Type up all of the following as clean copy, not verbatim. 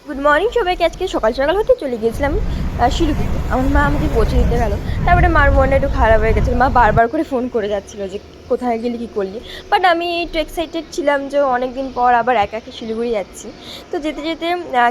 Good morning সবাইকে। আজকে সকাল সকাল হতে চলে গিয়েছিলাম শিলিগুড়িতে। আমার মা আমাকে পৌঁছে দিতে গেল। তারপরে মার মনটা একটু খারাপ হয়ে গেছিলো। মা বারবার করে ফোন করে যাচ্ছিলো যে কোথায় গেলি, কী করলি। বাট আমি একটু এক্সাইটেড ছিলাম যে অনেক দিন পর আবার একা একা শিলিগুড়ি যাচ্ছি। তো যেতে যেতে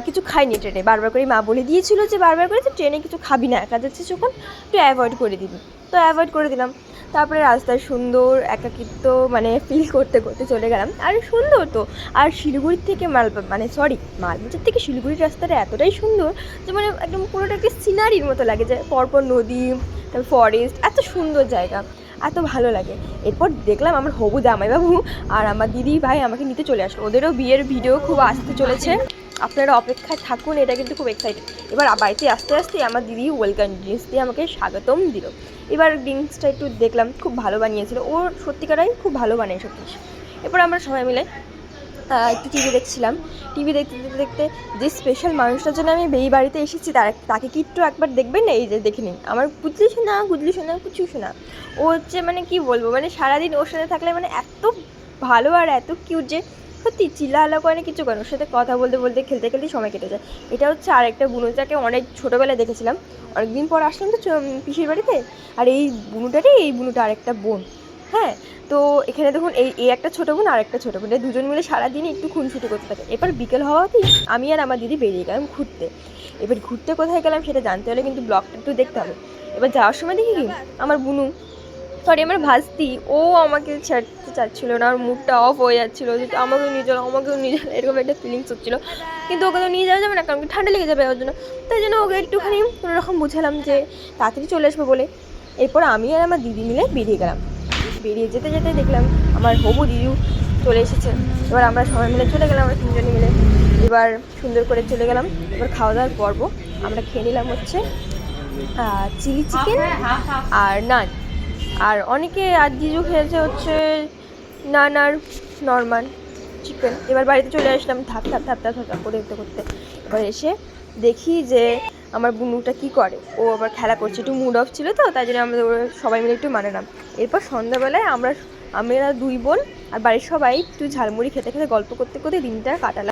কিছু খাইনি ট্রেনে। বারবার করে মা বলে দিয়েছিলো যে বারবার করে যে ট্রেনে কিছু খাবি না, একা যাচ্ছিস যখন একটু অ্যাভয়েড করে দিবি। তো অ্যাভয়েড করে দিলাম। তারপরে রাস্তায় সুন্দর একাকিত্ব মানে ফিল করতে করতে চলে গেলাম। আর সুন্দর তো। আর শিলিগুড়ির থেকে মালবাজার থেকে শিলিগুড়ির রাস্তাটা এতটাই সুন্দর যে মানে একদম পুরোটা একটা সিনারির মতো লাগে, যে পরপর নদী, তারপর ফরেস্ট, এত সুন্দর জায়গা, এত ভালো লাগে। এরপর দেখলাম আমার হবু জামাইবাবু আর আমার দিদি ভাই আমাকে নিতে চলে আসলো। ওদেরও বিয়ের ভিডিও খুব আসতে চলেছে, আপনারা অপেক্ষায় থাকুন। এটা কিন্তু খুব এক্সাইটেড। এবার বাড়িতে আস্তে আস্তে আমার দিদি ওয়েলকাম ড্রিঙ্কস দিয়ে আমাকে স্বাগতম দিল। এবার ড্রিঙ্কসটা একটু দেখলাম, খুব ভালো বানিয়েছিল। ও সত্যিকারাই খুব ভালো বানায় সব কিছু। এরপর আমরা সবাই মিলে একটু টিভি দেখছিলাম। টিভি দেখতে দেখতে দেখতে যে স্পেশাল মানুষটার জন্য আমি এই বাড়িতে এসেছি তাকে কি একটু একবার দেখবেন না? এই যে দেখে নিন, আমার গুজলি শোনা কিছু শোনা। ও হচ্ছে মানে কি বলবো, মানে সারাদিন ওর সাথে থাকলে মানে এত ভালো আর এত কিউট যে সত্যি চিল্লাহাল্লা করে না, কিছু করে ওর সাথে কথা বলতে বলতে খেলতে খেলতেই সময় কেটে যায়। এটা হচ্ছে আরেকটা বুনু, যাকে অনেক ছোটোবেলায় দেখেছিলাম। অনেকদিন পর আসলাম তো পিসির বাড়িতে। আর এই বুনুটা আরেকটা বোন। হ্যাঁ, তো এখানে দেখুন এই একটা ছোটো বোন আর একটা ছোটো বোন, এই দুজন মিলে সারাদিন একটু খুনসুটি করতে থাকে। এবার বিকেল হওয়াতেই আমি আর আমার দিদি বেরিয়ে গেলাম ঘুরতে। এবার ঘুরতে কোথায় গেলাম সেটা জানতে হলে কিন্তু ব্লগটা একটু দেখতে হবে। এবার যাওয়ার সময় দেখি কি আমার বুনু, সরি আমার ভাস্তি, ও আমাকে ছাড়তে চাচ্ছিল না। আর মুডটা অফ হয়ে যাচ্ছিলো যে আমাকেও নিয়ে চলো, এরকম একটা ফিলিংস হচ্ছিলো। কিন্তু ওকে তো নিয়ে যাওয়া যাবে না, কারণ ঠান্ডা লেগে যাবে ওর জন্য। তাই জন্য ওকে একটুখানি কোনোরকম বুঝালাম যে তাড়াতাড়ি চলে আসবে বলে। এরপর আমি আর আমার দিদি মিলে বেরিয়ে গেলাম। বেরিয়ে যেতে যেতে দেখলাম আমার হবু দিদিও চলে এসেছে। এবার আমরা সবাই মিলে চলে গেলাম, আমরা তিনজনে মিলে। এবার সুন্দর করে চলে গেলাম। এবার খাওয়া দাওয়ার পর্ব। আমরা খেয়ে নিলাম হচ্ছে চিলি চিকেন আর নান। আর অনেকে আর জিজু খেয়েছে হচ্ছে নান আর নর্মাল চিকেন। এবার বাড়িতে চলে আসলাম থাপ থাপ থাপ থাপ থাপ করতে করতে। এবার এসে দেখি যে আমার বুনুটা কী করে, ও আবার খেলা করছে। একটু মুড অফ ছিল তো, তাই জন্য আমরা সবাই মিলে একটু মানালাম। এরপর সন্ধ্যাবেলায় আমরা দুই বোন আর বাড়ির সবাই একটু ঝালমুড়ি খেতে খেতে গল্প করতে করতে দিনটা কাটালাম।